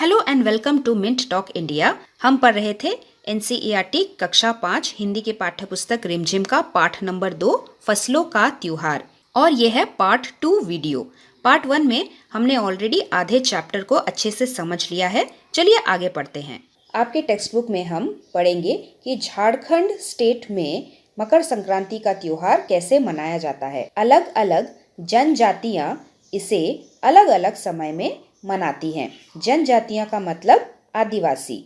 Hello and welcome to Mint Talk India. हम पढ़ रहे थे एनसीईआरटी कक्षा 5 हिंदी के पाठ्य पुस्तक रिमझिम का पाठ नंबर 2 फसलों का त्योहार, और यह है पार्ट 2 वीडियो। पार्ट 1 में हमने ऑलरेडी आधे चैप्टर को अच्छे से समझ लिया है। चलिए आगे पढ़ते हैं। आपके टेक्स्ट बुक में हम पढ़ेंगे कि झारखंड स्टेट में मकर संक्रांति का त्योहार कैसे मनाया जाता है। अलग अलग जनजातियां इसे अलग अलग समय में मनाती हैं। जनजातियां का मतलब आदिवासी,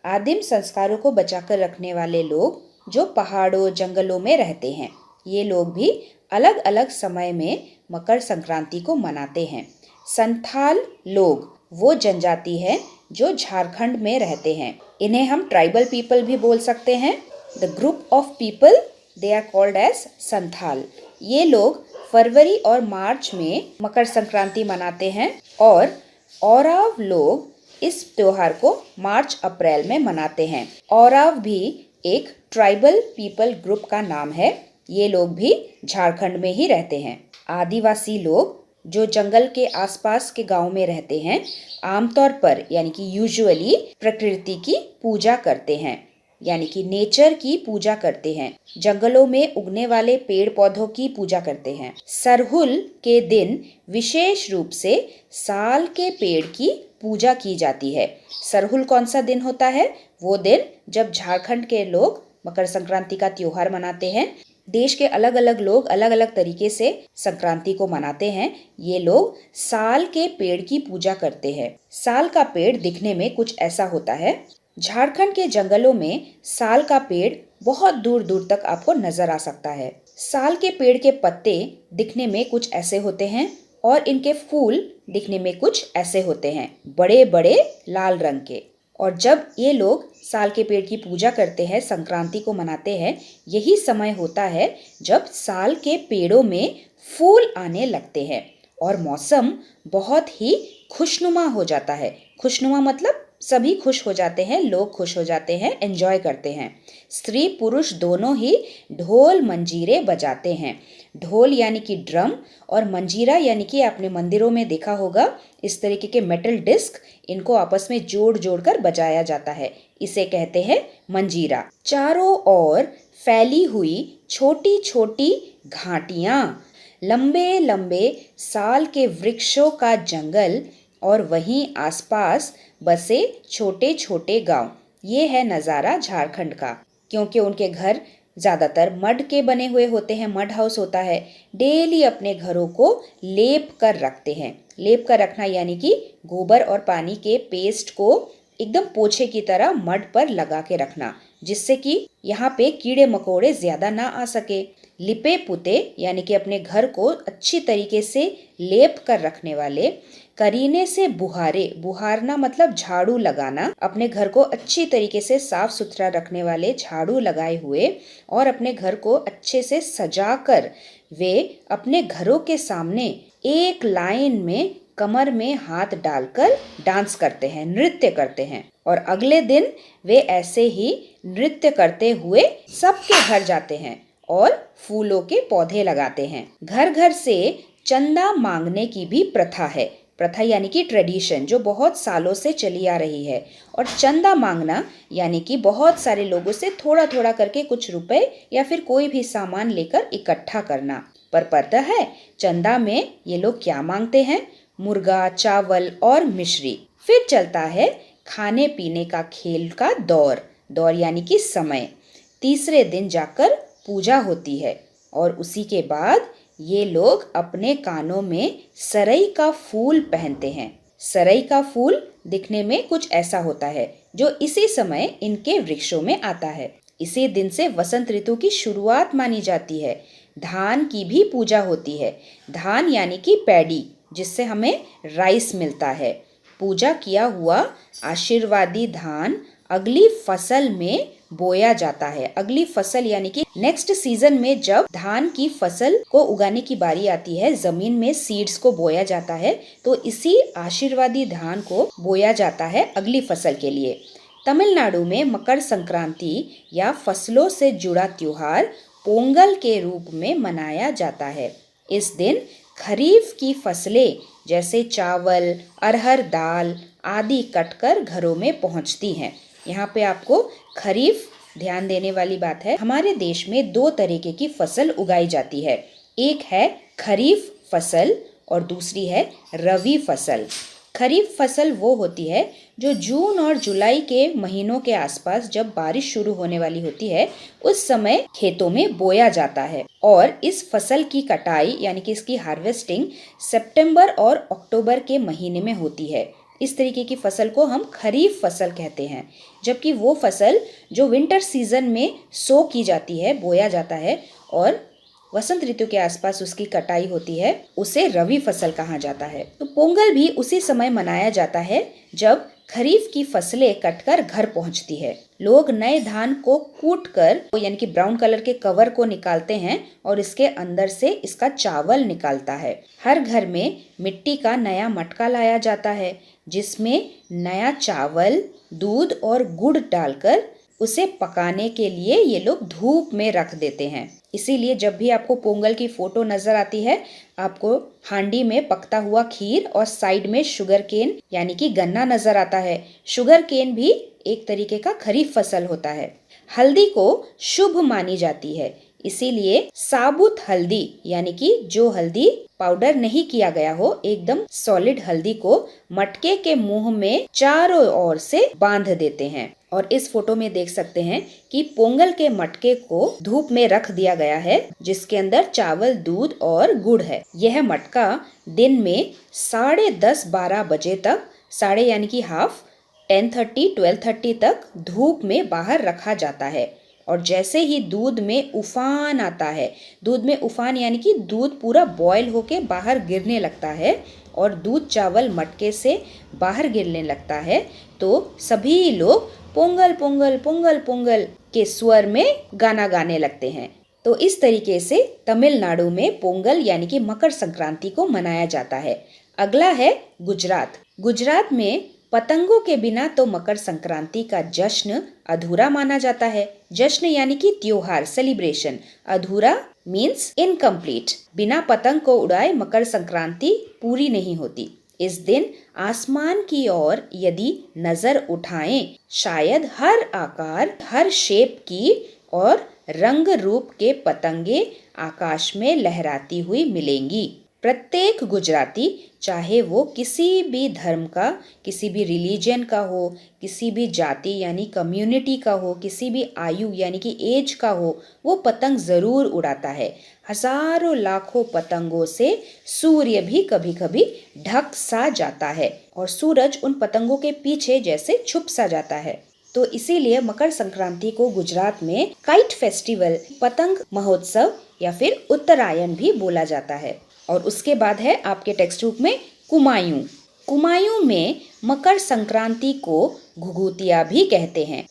आदिम संस्कारों को बचाकर रखने वाले लोग जो पहाड़ों जंगलों में रहते हैं। ये लोग भी अलग अलग समय में मकर संक्रांति को मनाते हैं। संथाल लोग वो जनजाति है जो झारखंड में रहते हैं। इन्हें हम ट्राइबल पीपल भी बोल सकते हैं। The group of people they are called as Santhal. ये लोग फरवरी और मार्च में मकर संक्रांति मनाते हैं और ओराव लोग इस त्योहार को मार्च अप्रैल में मनाते हैं। ओराव भी एक ट्राइबल पीपल ग्रुप का नाम है। ये लोग भी झारखंड में ही रहते हैं। आदिवासी लोग जो जंगल के आसपास के गांव में रहते हैं, आमतौर पर यानी कि यूजुअली प्रकृति की पूजा करते हैं, यानी कि नेचर की पूजा करते हैं। जंगलों में उगने वाले पेड़ पौधों की पूजा करते हैं। सरहुल के दिन विशेष रूप से साल के पेड़ की पूजा की जाती है। सरहुल कौन सा दिन होता है? वो दिन जब झारखंड के लोग मकर संक्रांति का त्योहार मनाते हैं। देश के अलग अलग लोग अलग अलग तरीके से संक्रांति को मनाते हैं। ये लोग साल के पेड़ की पूजा करते हैं। साल का पेड़ दिखने में कुछ ऐसा होता है। झारखंड के जंगलों में साल का पेड़ बहुत दूर दूर तक आपको नजर आ सकता है। साल के पेड़ के पत्ते दिखने में कुछ ऐसे होते हैं और इनके फूल दिखने में कुछ ऐसे होते हैं, बड़े बड़े लाल रंग के। और जब ये लोग साल के पेड़ की पूजा करते हैं, संक्रांति को मनाते हैं, यही समय होता है जब साल के पेड़ों में फूल आने लगते हैं और मौसम बहुत ही खुशनुमा हो जाता है। खुशनुमा मतलब सभी खुश हो जाते हैं, लोग खुश हो जाते हैं, एंजॉय करते हैं। स्त्री पुरुष दोनों ही ढोल मंजीरे बजाते हैं। ढोल यानी कि ड्रम और मंजीरा यानी कि आपने मंदिरों में देखा होगा इस तरीके के मेटल डिस्क, इनको आपस में जोड़ जोड़ कर बजाया जाता है। इसे कहते हैं मंजीरा। चारों ओर फैली हुई छोटी छोटी घाटियां, लंबे लंबे साल के वृक्षों का जंगल और वहीं आसपास बसे छोटे छोटे गांव, ये है नज़ारा झारखंड का। क्योंकि उनके घर ज़्यादातर मड के बने हुए होते हैं, मड हाउस होता है। डेली अपने घरों को लेप कर रखते हैं। लेप कर रखना यानी कि गोबर और पानी के पेस्ट को एकदम पोछे की तरह मड पर लगा के रखना, जिससे कि यहाँ पे कीड़े मकोड़े ज्यादा ना आ सके। लिपे पुते यानी कि अपने घर को अच्छी तरीके से लेप कर रखने वाले। करीने से बुहारे, बुहारना मतलब झाड़ू लगाना, अपने घर को अच्छी तरीके से साफ सुथरा रखने वाले झाड़ू लगाए हुए और अपने घर को अच्छे से सजाकर वे अपने घरों के सामने एक लाइन में कमर में हाथ डालकर डांस करते हैं, नृत्य करते हैं। और अगले दिन वे ऐसे ही नृत्य करते हुए सबके घर जाते हैं और फूलों के पौधे लगाते हैं। घर घर से चंदा मांगने की भी प्रथा है। प्रथा यानी कि ट्रेडिशन जो बहुत सालों से चली आ रही है। और चंदा मांगना यानी कि बहुत सारे लोगों से थोड़ा थोड़ा करके कुछ रुपए या फिर कोई भी सामान लेकर इकट्ठा करना। पर पता है चंदा में ये लोग क्या मांगते हैं? मुर्गा, चावल और मिश्री। फिर चलता है खाने पीने का खेल का दौर, दौर यानी कि समय। तीसरे दिन जाकर पूजा होती है और उसी के बाद ये लोग अपने कानों में सरई का फूल पहनते हैं। सरई का फूल दिखने में कुछ ऐसा होता है जो इसी समय इनके वृक्षों में आता है। इसी दिन से वसंत ऋतु की शुरुआत मानी जाती है। धान की भी पूजा होती है। धान यानी कि पैडी, जिससे हमें राइस मिलता है। पूजा किया हुआ आशीर्वादी धान अगली फसल में बोया जाता है। अगली फसल यानी कि नेक्स्ट सीजन में जब धान की फसल को उगाने की बारी आती है, जमीन में सीड्स को बोया जाता है, तो इसी आशीर्वादी धान को बोया जाता है अगली फसल के लिए। तमिलनाडु में मकर संक्रांति या फसलों से जुड़ा त्योहार पोंगल के रूप में मनाया जाता है। इस दिन खरीफ की फसलें जैसे चावल, अरहर दाल आदि कटकर घरों में पहुंचती हैं। यहाँ पे आपको खरीफ ध्यान देने वाली बात है। हमारे देश में दो तरीके की फसल उगाई जाती है, एक है खरीफ फसल और दूसरी है रबी फसल। खरीफ फसल वो होती है जो जून और जुलाई के महीनों के आसपास जब बारिश शुरू होने वाली होती है उस समय खेतों में बोया जाता है, और इस फसल की कटाई यानी कि इसकी हार्वेस्टिंग सितंबर और अक्टूबर के महीने में होती है। इस तरीके की फसल को हम खरीफ फसल कहते हैं। जबकि वो फसल जो विंटर सीजन में सो की जाती है, बोया जाता है, और वसंत ऋतु के आसपास उसकी कटाई होती है, उसे रबी फसल कहा जाता है। तो पोंगल भी उसी समय मनाया जाता है जब खरीफ की फसलें कटकर घर पहुंचती है। लोग नए धान को कूटकर यानी कि ब्राउन कलर के कवर को निकालते हैं और इसके अंदर से इसका चावल निकालता है। हर घर में मिट्टी का नया मटका लाया जाता है जिसमें नया चावल, दूध और गुड़ डालकर उसे पकाने के लिए ये लोग धूप में रख देते हैं। इसीलिए जब भी आपको पोंगल की फोटो नजर आती है, आपको हांडी में पकता हुआ खीर और साइड में शुगर केन यानी कि गन्ना नजर आता है। शुगर केन भी एक तरीके का खरीफ फसल होता है। हल्दी को शुभ मानी जाती है, इसीलिए साबुत हल्दी यानी कि जो हल्दी पाउडर नहीं किया गया हो, एकदम सॉलिड हल्दी को मटके के मुंह में चारों ओर से बांध देते हैं। और इस फोटो में देख सकते हैं कि पोंगल के मटके को धूप में रख दिया गया है जिसके अंदर चावल, दूध और गुड़ है। यह मटका दिन में 10:30-12 बजे तक, साढ़े यानी कि हाफ 10:30-12:30 तक धूप में बाहर रखा जाता है। और जैसे ही दूध में उफान आता है, दूध में उफान यानी कि दूध पूरा बॉयल होके बाहर गिरने लगता है और दूध चावल मटके से बाहर गिरने लगता है, तो सभी लोग पोंगल पोंगल पोंगल पोंगल के स्वर में गाना गाने लगते हैं। तो इस तरीके से तमिलनाडु में पोंगल यानी कि मकर संक्रांति को मनाया जाता है। अगला है गुजरात। गुजरात में पतंगों के बिना तो मकर संक्रांति का जश्न अधूरा माना जाता है। जश्न यानी कि त्योहार, सेलिब्रेशन। अधूरा मीन्स इनकम्प्लीट। बिना पतंग को उड़ाए मकर संक्रांति पूरी नहीं होती। इस दिन आसमान की ओर यदि नजर उठाएं, शायद हर आकार, हर शेप की और रंग रूप के पतंगे आकाश में लहराती हुई मिलेंगी। प्रत्येक गुजराती, चाहे वो किसी भी धर्म का, किसी भी रिलीजन का हो, किसी भी जाति यानी कम्युनिटी का हो, किसी भी आयु यानी कि एज का हो, वो पतंग जरूर उड़ाता है। हजारों लाखों पतंगों से सूर्य भी कभी कभी ढक सा जाता है और सूरज उन पतंगों के पीछे जैसे छुप सा जाता है। तो इसीलिए मकर संक्रांति को गुजरात में काइट फेस्टिवल, पतंग महोत्सव या फिर उत्तरायण भी बोला जाता है। और उसके बाद है आपके टेक्स्ट बुक में कुमायूं। कुमायूं में मकर संक्रांति को घुघुतिया भी कहते हैं।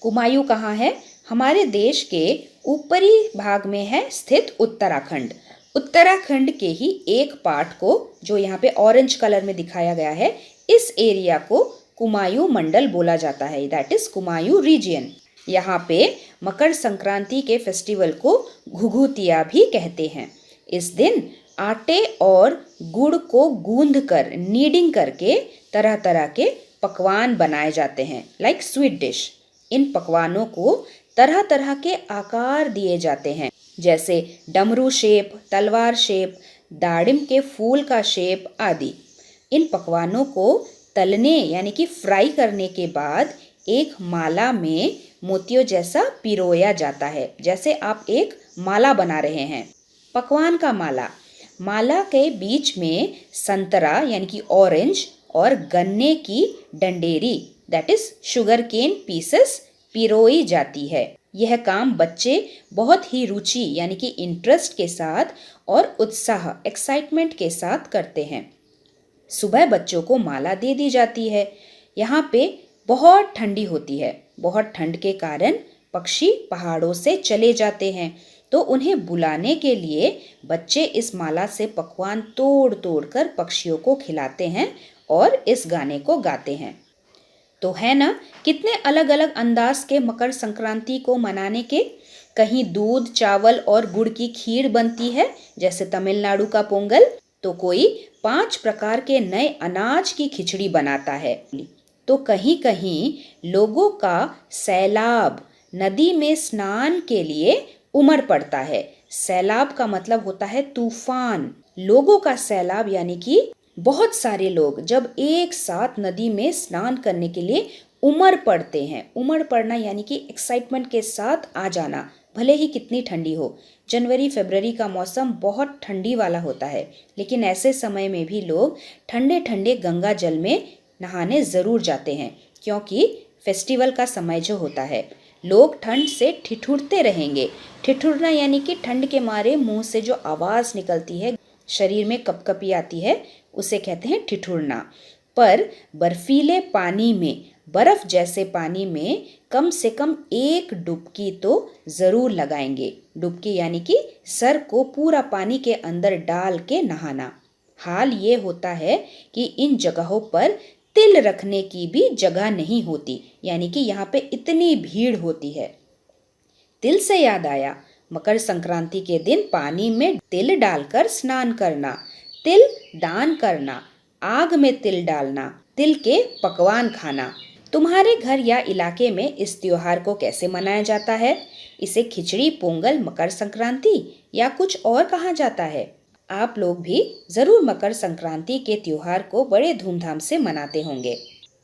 कुमायूं कहाँ है? हमारे देश के ऊपरी भाग में है स्थित उत्तराखंड। उत्तराखंड के ही एक पार्ट को, जो यहाँ पे ऑरेंज कलर में दिखाया गया है, इस एरिया को कुमायूं मंडल बोला जाता है, दैट इज कुमायूं रीजियन। यहाँ पे मकर संक्रांति के फेस्टिवल को घुघुतिया भी कहते हैं। इस दिन आटे और गुड़ को गूंदकर, नीडिंग करके तरह तरह के पकवान बनाए जाते हैं, लाइक स्वीट डिश। इन पकवानों को तरह तरह के आकार दिए जाते हैं, जैसे डमरू शेप, तलवार शेप, दाड़िम के फूल का शेप आदि। इन पकवानों को तलने यानी कि फ्राई करने के बाद एक माला में मोतियों जैसा पिरोया जाता है, जैसे आप एक माला बना रहे हैं, पकवान का माला। माला के बीच में संतरा यानी कि ऑरेंज और गन्ने की डंडेरी, that is sugar cane pieces, पिरोई जाती है। यह काम बच्चे बहुत ही रुचि यानी कि इंटरेस्ट के साथ और उत्साह, एक्साइटमेंट के साथ करते हैं। सुबह बच्चों को माला दे दी जाती है। यहाँ पे बहुत ठंडी होती है। बहुत ठंड के कारण पक्षी पहाड़ों से चले जाते हैं, तो उन्हें बुलाने के लिए बच्चे इस माला से पकवान तोड़ तोड़ कर पक्षियों को खिलाते हैं और इस गाने को गाते हैं। तो है ना कितने अलग अलग अंदाज के मकर संक्रांति को मनाने के। कहीं दूध, चावल और गुड़ की खीर बनती है, जैसे तमिलनाडु का पोंगल। तो कोई 5 प्रकार के नए अनाज की खिचड़ी बनाता है। तो कहीं कहीं लोगों का सैलाब नदी में स्नान के लिए उमड़ पड़ता है। सैलाब का मतलब होता है तूफान। लोगों का सैलाब यानी कि बहुत सारे लोग जब एक साथ नदी में स्नान करने के लिए उमड़ पड़ते हैं। उमड़ पड़ना यानी कि एक्साइटमेंट के साथ आ जाना, भले ही कितनी ठंडी हो। जनवरी फरवरी का मौसम बहुत ठंडी वाला होता है, लेकिन ऐसे समय में भी लोग ठंडे ठंडे गंगा जल में नहाने ज़रूर जाते हैं, क्योंकि फेस्टिवल का समय जो होता है लोग ठंड से ठिठुरते रहेंगे। ठिठुरना यानी कि ठंड के मारे मुंह से जो आवाज़ निकलती है, शरीर में कपकपी आती है, उसे कहते हैं ठिठुरना। पर बर्फीले पानी में, बर्फ जैसे पानी में कम से कम एक डुबकी तो ज़रूर लगाएंगे। डुबकी यानी कि सर को पूरा पानी के अंदर डाल के नहाना। हाल ये होता है कि इन जगहों पर तिल रखने की भी जगह नहीं होती, यानी कि यहाँ पे इतनी भीड़ होती है। तिल से याद आया, मकर संक्रांति के दिन पानी में तिल डालकर स्नान करना, तिल दान करना, आग में तिल डालना, तिल के पकवान खाना। तुम्हारे घर या इलाके में इस त्योहार को कैसे मनाया जाता है? इसे खिचड़ी पोंगल मकर संक्रांति या कुछ और कहा जाता है? आप लोग भी जरूर मकर संक्रांति के त्योहार को बड़े धूमधाम से मनाते होंगे।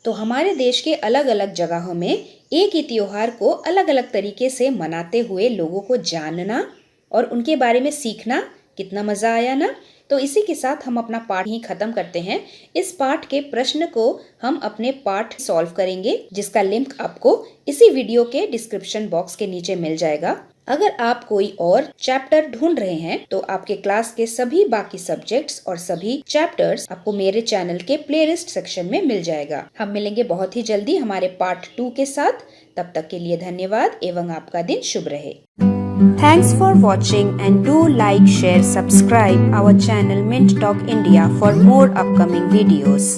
तो हमारे देश के अलग अलग जगहों में एक ही त्योहार को अलग अलग तरीके से मनाते हुए लोगों को जानना और उनके बारे में सीखना कितना मजा आया ना। तो इसी के साथ हम अपना पाठ ही खत्म करते हैं। इस पाठ के प्रश्न को हम अपने पाठ सॉल्व करेंगे, जिसका लिंक आपको इसी वीडियो के डिस्क्रिप्शन बॉक्स के नीचे मिल जाएगा। अगर आप कोई और चैप्टर ढूंढ रहे हैं तो आपके क्लास के सभी बाकी सब्जेक्ट्स और सभी चैप्टर्स आपको मेरे चैनल के प्लेलिस्ट सेक्शन में मिल जाएगा। हम मिलेंगे बहुत ही जल्दी हमारे पार्ट 2 के साथ। तब तक के लिए धन्यवाद एवं आपका दिन शुभ रहे। Thanks for watching and do like, share, subscribe our channel Mint Talk India for more upcoming videos.